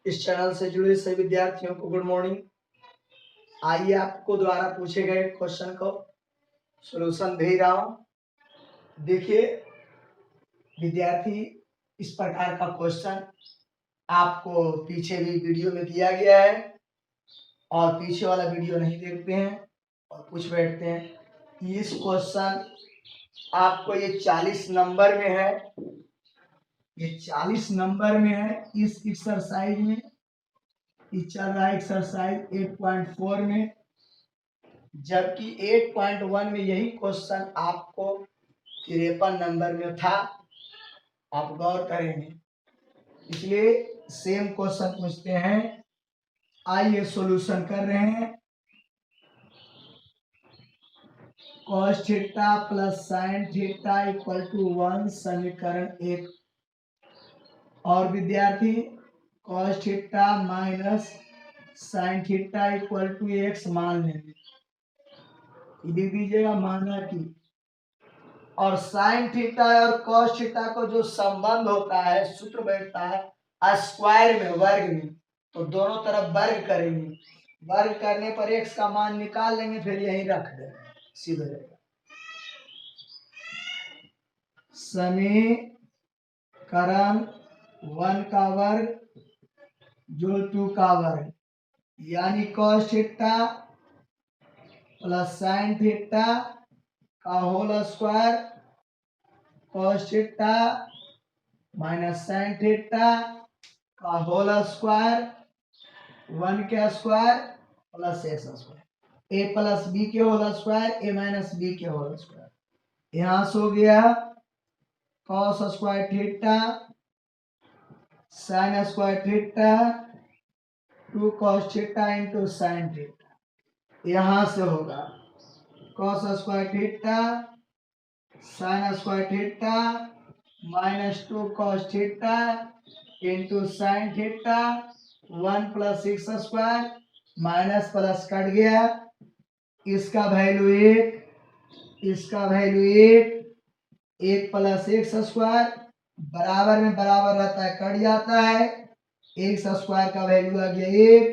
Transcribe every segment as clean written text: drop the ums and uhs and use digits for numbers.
इस चैनल से जुड़े सभी विद्यार्थियों को गुड मॉर्निंग। आइए आपको द्वारा पूछे गए क्वेश्चन को सॉल्यूशन भेज रहा हूं। देखिए विद्यार्थी, इस प्रकार का क्वेश्चन आपको पीछे भी वीडियो में दिया गया है और पीछे वाला वीडियो नहीं देखते हैं और पूछ बैठते हैं। इस क्वेश्चन आपको ये 40 नंबर में है, ये 40 नंबर में है। इस एक्सरसाइज में चल रहा है एक्सरसाइज 8.4 में, जबकि 8.1 में यही क्वेश्चन आपको 53 नंबर में था। आप गौर करेंगे, इसलिए सेम क्वेश्चन पूछते हैं। आइए सॉल्यूशन कर रहे हैं। cos theta plus sin theta equal to 1 समीकरण 1। और विद्यार्थी cos theta minus sin theta equal to x मान लेंगे, लिख दीजिएगा माना कि, और sin थीटा और cos थीटा को जो संबंध होता है, सूत्र बैठता है स्क्वायर में, वर्ग में, तो दोनों तरफ वर्ग करेंगे। वर्ग करने पर x का मान निकाल लेंगे, फिर यहीं रख देंगे, सीधे रहेगा। समीकरण 1 का वर्ग जो 2 का वर्ग, यानी cos theta plus sin theta का whole square, cos theta minus sin theta का होल स्क्वायर, 1 के square plus x square, a plus b के whole square, a minus b के होल स्क्वायर। यहां से हो गया cos square theta sin square theta 2 cos theta into sin theta. यहां से होगा cos square theta sin square theta minus 2 cos theta into sin theta, 1 plus x square, minus plus cut गया, इसका value 1, इसका वैल्यू 1, 1 प्लस एक्स स्क्वायर बराबर में बराबर रहता है, कट जाता है। एक्स स्क्वायर का वैल्यू आ गया 1,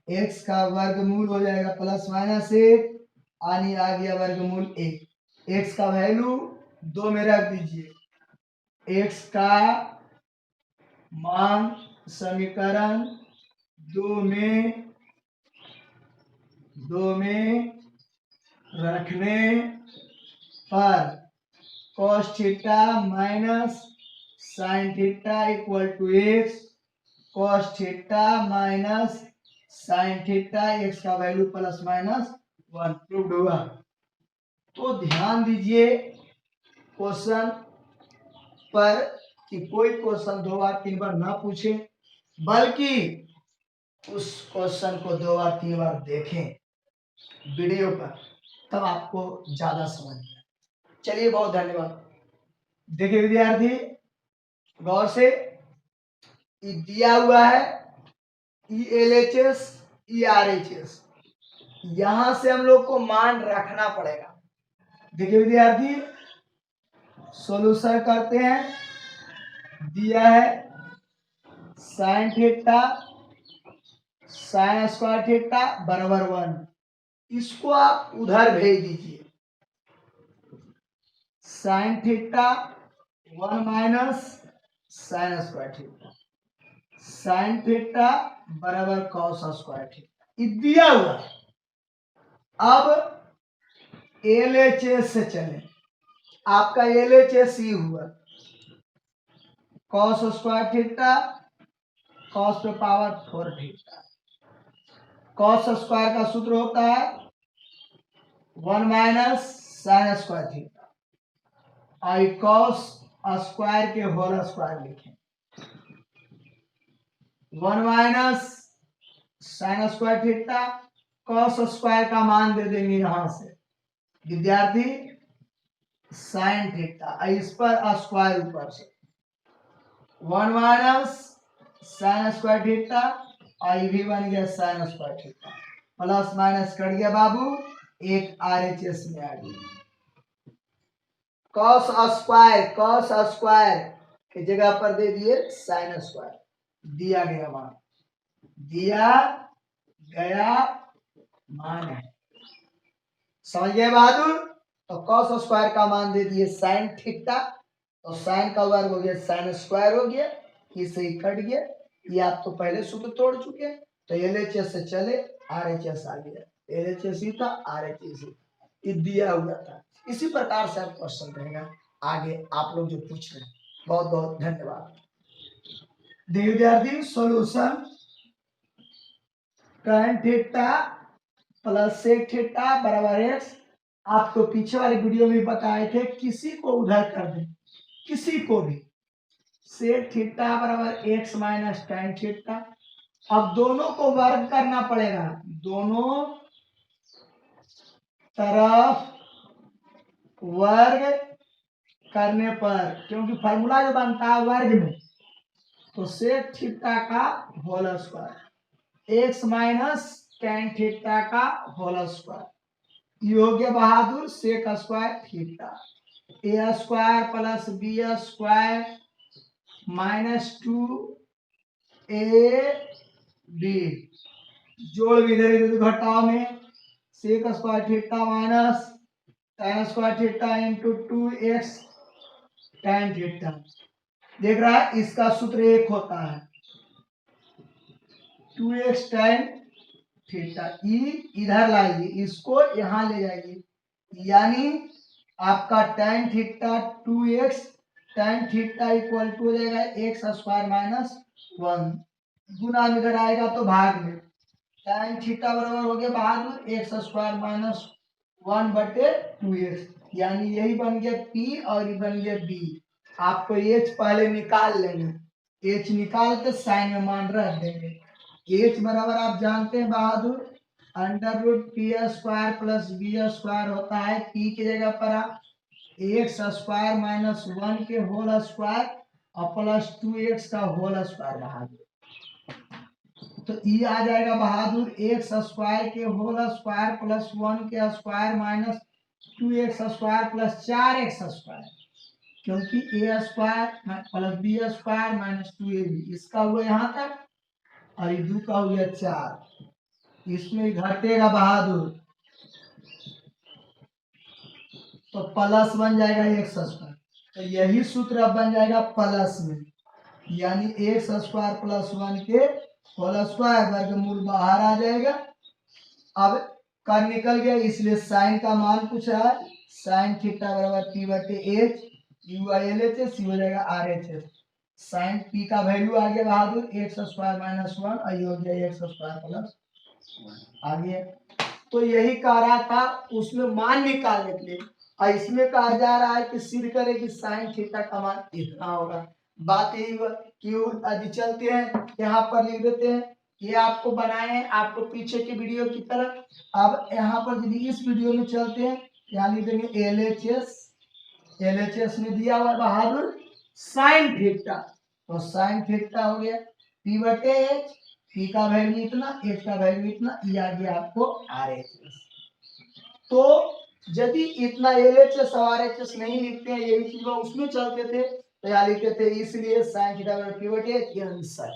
एक्स का वर्गमूल हो जाएगा प्लस माइनस 1, यानी आ गया वर्गमूल 1। एक्स का वैल्यू 2 में रख दीजिए। एक्स का मान समीकरण 2 में रखने पर cos theta minus sin theta equal to x, cos theta minus sin theta, x का वैल्यू प्लस माइनस 1 प्रूव्ड हुआ। तो ध्यान दीजिए क्वेश्चन पर कि कोई क्वेश्चन 2 बार 3 बार ना पूछे, बल्कि उस क्वेश्चन को 2 बार 3 बार देखें वीडियो पर, तब आपको ज्यादा समझ में। चलिए, बहुत धन्यवाद। देखिए विद्यार्थी, गौर से दिया हुआ है ELHS ERHS, यहां से हम लोग को मान रखना पड़ेगा। देखिए विद्यार्थी, सॉल्यूशन करते हैं। दिया है sine theta sine square theta बराबर 1। इसको आप उधर भेज दीजिए। Sine theta 1 minus sign square theta, sine theta बराबर कॉस स्क्वायर थीटा, ये दिया हुआ। अब एलएचएस से चले। आपका एलएचएस ही हुआ कॉस स्क्वायर थीटा कॉस पे पावर 4 थीटा। कॉस स्क्वायर का सूत्र होता है 1 माइनस साइन स्क्वायर थीटा, और कॉस स्क्वायर के होल स्क्वायर लिखें। 1 minus sign square theta, cos square का मान दे देंगे यहां से विद्यार्थी साइन थीटा, इस पर स्क्वायर ऊपर से 1 माइनस साइन स्क्वायर थीटा, और ये भी बन गया sign square theta. Plus minus cut गया बाबू, एक आरएचएस में आ गया। कॉस स्क्वायर की जगह पर दे दिए साइन स्क्वायर, दिया गया मान, दिया गया मान है। समझ गए बहादुर? तो कॉस स्क्वायर का मान दे दिए साइन थीटा, तो साइन का वर्ग हो गया साइन स्क्वायर हो गया, इससे ही कट गया। ये आप तो पहले सूत्र तोड़ चुके हैं। तो एलएचएस से चले आरएचएस आ गया, एलएचएस ही था आरएचएस ही, ये दिया हुआ था। इसी प्रकार से आप क्वेश्चन रहेगा आगे आप लोग जो पूछ रहे हैं। बहुत बहुत धन्यवाद। विद्यार्थी solution tan theta plus sec theta बराबर एक्स। आपको पीछे वाली वीडियो में बताए थे, किसी को उधर कर दे, किसी को भी सेक थीटा बराबर एक्स माइनस tan थीटा। अब दोनों को वर्ग करना पड़ेगा, दोनों तरफ वर्ग करने पर, क्योंकि फॉर्मूला जो बनता है वर्ग में, तो सेक थीटा का whole square x minus tan theta का होल स्क्वायर, ये हो गया बहादुर sec square theta. A square plus b square minus 2 b, जोड़ भी इधर इधर घटाओ में, sec square theta minus tan square theta into 2x tan theta. देख रहा है, इसका सूत्र एक होता है 2x tan थीटा। इधर लाइए, इसको यहां ले जाइए, यानी आपका tan theta 2x tan theta equal to हो जाएगा एक्स स्क्वायर माइनस 1, गुना इधर आएगा तो भाग में, tan थीटा बराबर हो गया बहादुर एक्स स्क्वायर माइनस 1/2x, यानी यही बन गया p और ये बन गया b। आपको h पहले निकाल लेंगे, h निकाल के साइन में मान रख देंगे। h बराबर आप जानते हैं बहादुर under root p square plus b square होता है, p की जगह पर आप एक्स स्क्वायर माइनस 1 के होल स्क्वायर और प्लस 2x का होल स्क्वायर बहादुर, तो ये आ जाएगा बहादुर एक्स स्क्वायर के होल स्क्वायर प्लस 1 के square minus 2x square plus 4x square, क्योंकि a square plus b square minus 2ab, इसका हुआ यहाँ तक, और ये 2 का हो गया 4, इसमें घटेगा बहादुर, तो प्लस बन जाएगा एक्स स्क्वायर, तो यही सूत्र अब बन जाएगा प्लस में, यानी एक्स स्क्वायर प्लस 1 के होल स्क्वायर, वर्गमूल बाहर आ जाएगा। अब कर निकल गया, इसलिए साइन का मान पूछा है, साइन थीटा बराबर p/h, यू एलएचएस हो जाएगा आरएचएस, साइन p का वैल्यू आ गया बहादुर एक्स स्क्वायर माइनस 1, और ये हो गया एक्स स्क्वायर प्लस 1 आ गया। तो यही कह रहा था उसमें मान निकालने के लिए, और इसमें कहा जा रहा है कि सिद्ध करे कि साइन थीटा का मान इतना होगा। बात यही कि अभी चलते हैं, यहाँ पर लिख देते हैं, ये आपको बनाए हैं आपको पीछे की वीडियो की तरह। अब यहाँ पर यदि इस वीडियो में चलते हैं, यहाँ लिख देंगे एलएचएस, एलएचएस में दिया हुआ बहादुर साइन थीटा, तो साइन थीटा हो गया p/h, पी का वैल्यू इतना, एच का वैल्यू इतना, ये आ गया आपको आरएचएस। तो यदि इतना एलएचएस और आरएचएस नहीं लिखते हैं, यही चीज उसमें चलते थे तो यहाँ लिखते थे, इसलिए साइन थीटा बराबर पी बटे एच, ये आंसर।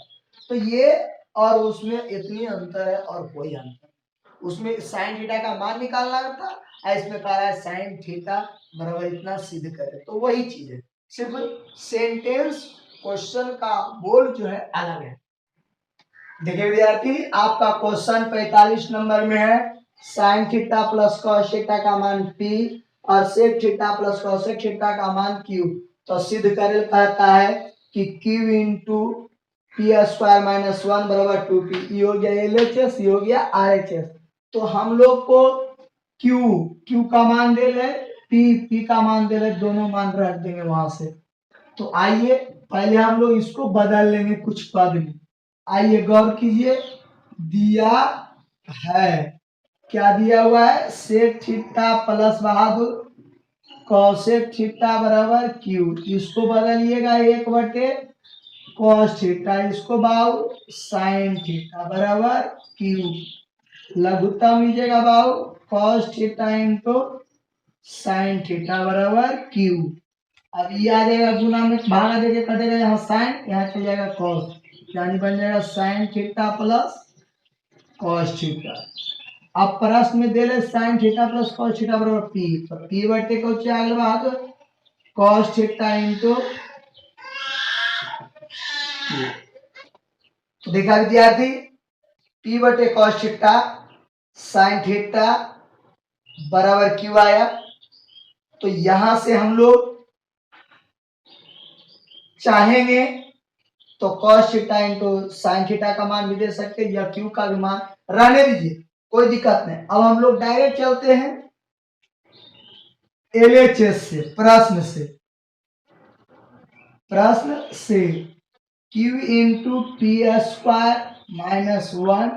तो ये और उसमें इतनी अंतर है और कोई अंतर। उसमें साइन थीटा का मान निकालना था, इसमें कह रहा है साइन थीटा बराबर इतना सिद्ध करे, तो वही चीज है, सिर्फ सेंटेंस क्वेश्चन का बोल जो है अलग है। देखिए विद्यार्थी, आपका क्वेश्चन 45 नंबर में है, sine theta plus cos theta का मान पी और sec theta plus cosec theta का मान क्यू। तो सिद्ध करे कहता है कि Q into P square minus 1 बराबर 2p। ये हो गया एलएचएस, ये हो गया आरएचएस। तो हम लोग को क्यू का मान दे ले, पी का मान दे ले, दोनों मान रख देंगे वहां से। तो आइए पहले हम लोग इसको बदल लेंगे कुछ पद में। आइए गौर कीजिए, दिया है, क्या दिया हुआ है, सेक थीटा प्लस बहादुर कॉसेक थीटा बराबर क्यू। इसको बदलिएगा 1 बटे कॉस थीटा, इसको बाऊ साइन थीटा बराबर क्यू। लघुत्तम लीजिएगा बाऊ cos theta into sine theta बराबर क्यू। अब ये आ जाएगा गुना में, भागा देके कटेगा, यहाँ साइन, यहाँ चल जाएगा कॉस, यानी बन जाएगा sign theta plus cos theta. अब प्रश्न में दे ले sign theta plus cos theta बराबर पी, तो पी बटे को चाल बाद कॉस थीटा इंटू। तो देखा विद्यार्थी, पी बटे कॉस थीटा साइन थीटा बराबर क्यू आया। तो यहां से हम लोग चाहेंगे तो cos theta into sine theta का मान भी दे सकते हैं, या क्यू का भी मान, रहने दीजिए कोई दिक्कत नहीं। अब हम लोग डायरेक्ट चलते हैं एलएचएस से, प्रश्न से Q into P square minus 1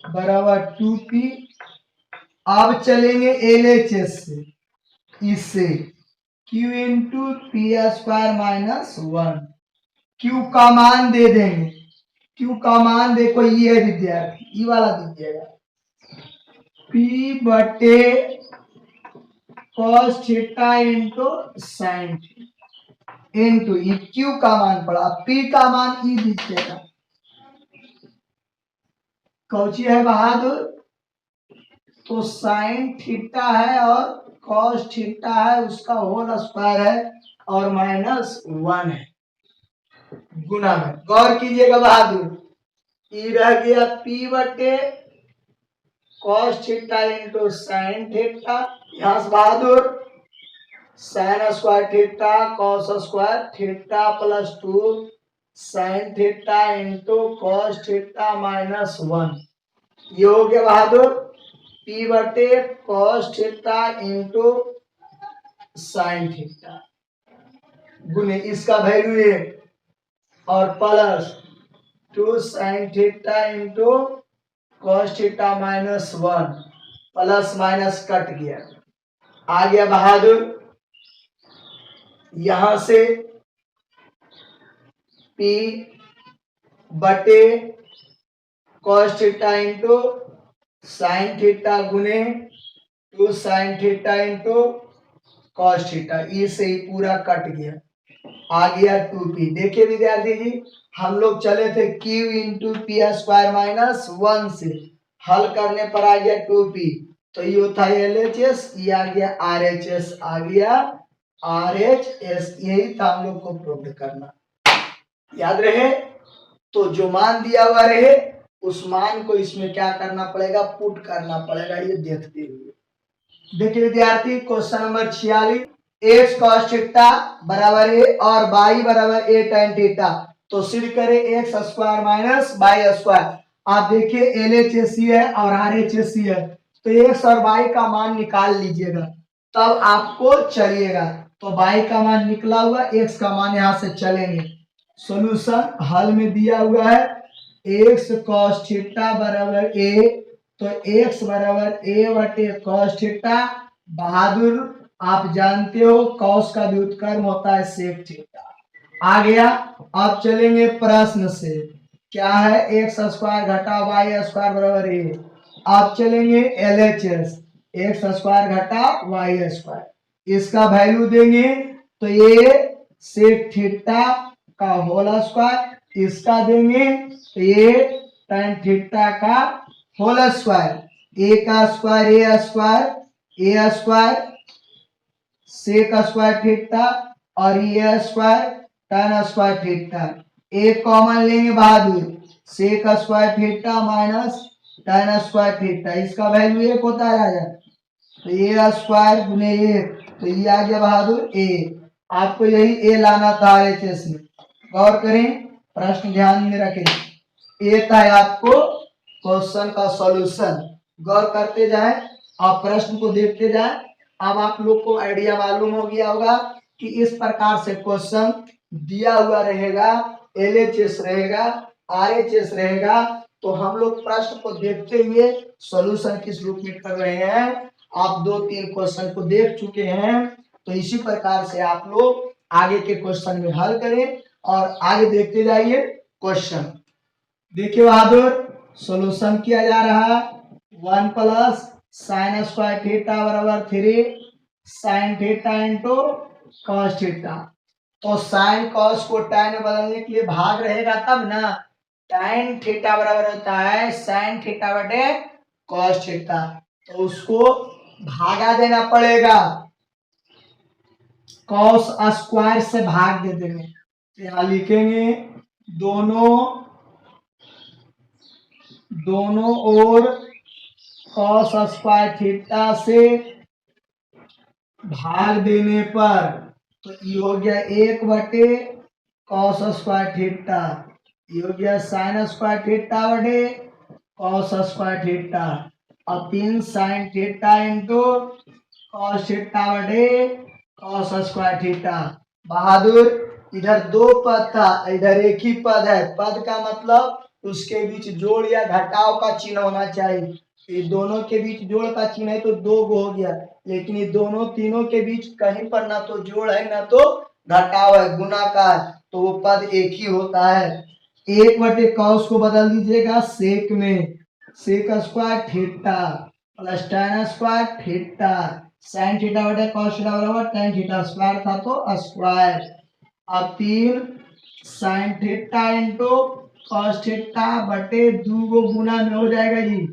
बराबर 2p। अब चलेंगे एलएचएस से, इससे Q into P square minus 1, Q का मान दे देंगे। क्यू का मान देखो ये है विद्यार्थी, ये वाला दीजिएगा, पी बटे cos theta into sine into e, q का मान पड़ा, पी का मान ई दीजिएगा। कौची है बहादुर, तो साइन थीटा है और कॉस थीटा है, उसका होल स्क्वायर है और माइनस 1 है गुना में। गौर कीजिएगा बहादुर, ई रह गया पी बटे cos theta into sine theta, यहां से बहादुर sine square theta cos square theta plus 2 sine theta into cos theta minus 1। ये हो गया बहादुर पी बटे cos theta into sine theta गुने इसका वैल्यू है और plus 2 sine theta into cos theta minus 1, plus minus cut गया, आ गया बहादुर यहां से P बटे cos theta into sine theta गुने 2 sine theta into cos theta, ये से ही पूरा कट गया, आ गया 2p। देखिए विद्यार्थी जी, हम लोग चले थे q into P square minus 1 से, हल करने पर आ गया 2p, तो ये होता है LHS, ये आ गया RHS, आ गया RHS। यही था हम लोग को प्रूव करना, याद रहे। तो जो मान दिया हुआ रहे उस मान को इसमें क्या करना पड़ेगा, पुट करना पड़ेगा, ये देखते हुए। देखिए विद्यार्थी, question number 46, x cos theta बराबर a और y बराबर a tan थीटा। तो सिद्ध करें x square minus y square. आप देखिए LHS है और RHS है, तो x और y का मान निकाल लीजिएगा, तब आपको चलिएगा। तो y का मान निकला हुआ, x का मान यहां से चलेंगे। सॉल्यूशन हल में दिया हुआ है, x cos थीटा बराबर a, तो x बराबर a बटे cos थीटा। बहादुर आप जानते हो cos का व्युत्क्रम होता है sec थीटा, आ गया। अब चलेंगे प्रश्न से, क्या है, एक्स स्क्वायर घटा वाई स्क्वायर बराबर ए। आप चलेंगे LHS, एक्स स्क्वायर घटा वाई स्क्वायर, इसका वैल्यू देंगे तो ये सेक थीटा का होल स्क्वायर, इसका देंगे तो ये tan थीटा का होल स्क्वायर, ए का square a square sec square theta और ये स्क्वायर tan स्क्वायर थीटा, एक कॉमन लेंगे बहादुर, sec square theta minus tan square theta, इसका वैल्यू एक होता है राजा, तो ए स्क्वायर गुने एक, तो ये आ गया बहादुर ए। आपको यही ए लाना था RHS में। गौर करें, प्रश्न ध्यान में रखें, ये था आपको क्वेश्चन का सॉल्यूशन। गौर करते जाए और प्रश्न को देखते जाए। अब आप लोग को आइडिया मालूम हो गया होगा कि इस प्रकार से क्वेश्चन दिया हुआ रहेगा, LHS रहेगा, RHS रहेगा, तो हम लोग प्रश्न को देखते हुए सॉल्यूशन किस रूप में कर रहे हैं। आप 2-3 क्वेश्चन को देख चुके हैं, तो इसी प्रकार से आप लोग आगे के क्वेश्चन में हल करें और आगे देखते जाइए क्वेश्चन। देखिए बहादुर, सॉल्यूशन किया जा रहा है, 1 प्लस साइन स्क्वायर थीटा बराबर 3 sine theta into cos theta. तो साइन कॉस को tan में बदलने के लिए भाग रहेगा तब ना, tan थीटा बराबर होता है साइन थीटा बटे कॉस थीटा, तो उसको भागा देना पड़ेगा, कॉस स्क्वायर से भाग दे देंगे। तो यहाँ लिखेंगे दोनों ओर कॉस स्क्वायर थीटा से भाग देने पर, तो ये हो गया 1 बटे कॉस स्क्वायर थीटा, ये हो गया साइन स्क्वायर थीटा बटे कॉस स्क्वायर थीटा, और 3 sine theta into cos theta बटे कॉस स्क्वायर थीटा। बहादुर, इधर 2 पद था, इधर एक ही पद है, पद का मतलब उसके बीच जोड़ या घटाव का चिन्ह होना चाहिए। ये दोनों के बीच जोड़ का चिन्ह है तो 2 हो गया, लेकिन ये दोनों तीनों के बीच कहीं पर ना तो जोड़ है ना तो घटाव है, गुना का है, तो वो पद एक ही होता है। 1 बटे कॉस को बदल दीजिएगा सेक में, sec square theta plus tan square theta, sine theta बटे कॉस थीटा बराबर tan थीटा स्क्वायर था तो स्क्वायर, अब 3 sine theta into cos theta बटे 2 को गुना में हो जाएगा जी,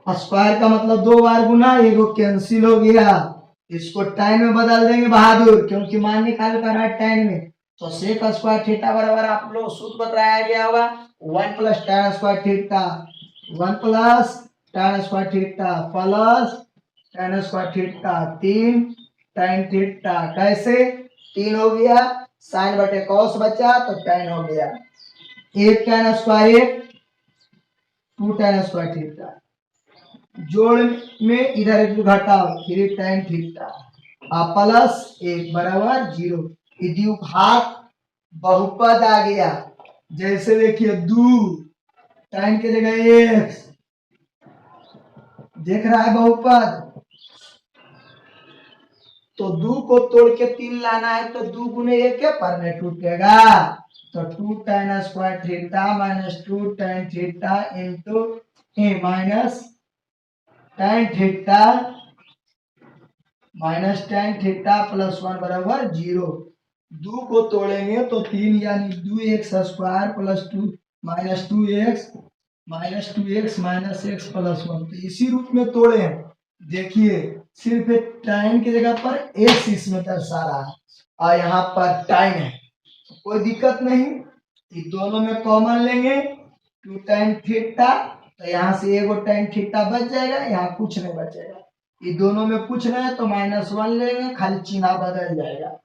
स्क्वायर का मतलब 2 बार गुना, ये कैंसिल हो गया, इसको tan में बदल देंगे बहादुर, क्योंकि मान निकाल कर रहा है tan में, तो सेक स्क्वायर थीटा बराबर आप लोग सूत्र बताया गया होगा 1 plus tan square theta, 1 plus tan square theta plus tan square theta 3 tan theta, कैसे 3 हो गया, साइन बटे कॉस बचा तो tan हो गया, 1 tan square 2 tan square theta, जोड़ में इधर एक घटाओ 3 tan थीटा प्लस 1 बराबर 0। द्विघात बहुपद आ गया, जैसे देखिए 2 tan के जगह x, देख रहा है बहुपद, तो 2 को तोड़ के 3 लाना है तो 2 गुने 1 के पर में टूटेगा, तो 2 tan square theta minus 2 tan theta into minus tan theta minus tan theta plus 1 बराबर 0। 2 को तोड़ेंगे तो 3 यानी 2x square plus 2 minus 2x minus x plus 1, तो इसी रूप में तोड़े हैं। देखिए सिर्फ tan की जगह पर x इसमें दर्शा रहा है और यहाँ पर tan है, कोई दिक्कत नहीं, ये दोनों में कॉमन लेंगे 2 tan थीटा, तो यहाँ से एगो tan थीटा बच जाएगा, यहाँ कुछ नहीं बचेगा, ये दोनों में कुछ नहीं है तो -1 लेंगे, खाली चिन्ह बदल जाएगा,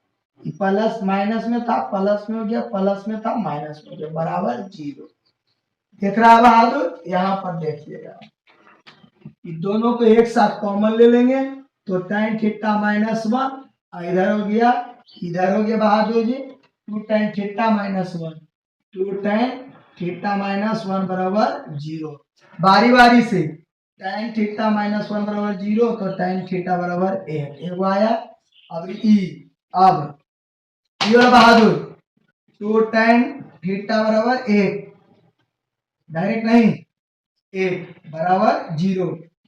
प्लस माइनस में था प्लस में हो गया, प्लस में था माइनस में हो गया, बराबर 0। देख रहा है बहादुर, यहाँ पर देखिएगा, ये दोनों को एक साथ कॉमन ले लेंगे तो tan थीटा -1, इधर हो गया Bahadur ji 2 tan theta -1, 2 tan theta -1 बराबर 0। बारी बारी से tan थीटा -1 बराबर 0, तो tan थीटा बराबर 1 आया। अब ई, अब बहादुर 2 tan थीटा बराबर 1, डायरेक्ट नहीं, 1 बराबर 0,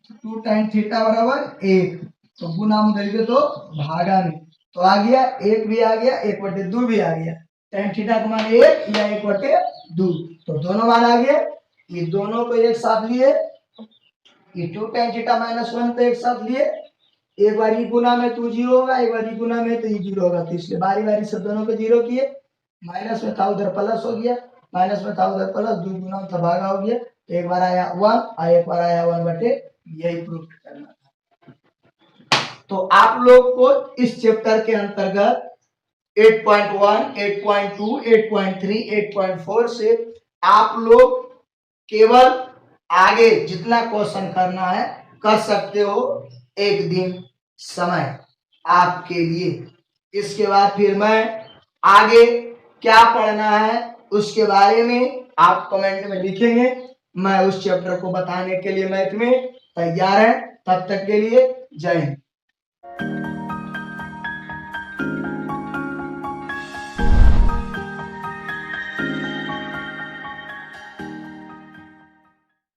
2 टाइम थीटा बराबर 1, तो गुना में करेंगे तो भागा में, तो आ गया 1 भी आ गया, 1/2 भी आ गया, tan थीटा का मान 1 या 1/2, तो दोनों मान आ गया। ये दोनों को एक साथ लिए, ये 2 tan थीटा -1 को एक साथ लिए, एक बार ई गुना में 2 0 होगा, एक बार ई गुना में तो ई 0 होगा, तो इसलिए बारी बारी से दोनों को 0 किए, माइनस में था उधर प्लस हो गया, माइनस में था उधर प्लस, 2 गुना में था भागा हो गया, तो एक बार आया 1 और एक बार आया 1/, यही प्रूफ करना था। तो आप लोग को इस चैप्टर के अंतर्गत 8.1, 8.2, 8.3, 8.4 से आप लोग केवल आगे जितना क्वेश्चन करना है कर सकते हो, एक दिन समय आपके लिए। इसके बाद फिर मैं आगे क्या पढ़ना है उसके बारे में आप कमेंट में लिखेंगे, मैं उस चैप्टर को बताने के लिए मैथ में तैयार है। तब तक के लिए जय हिंद।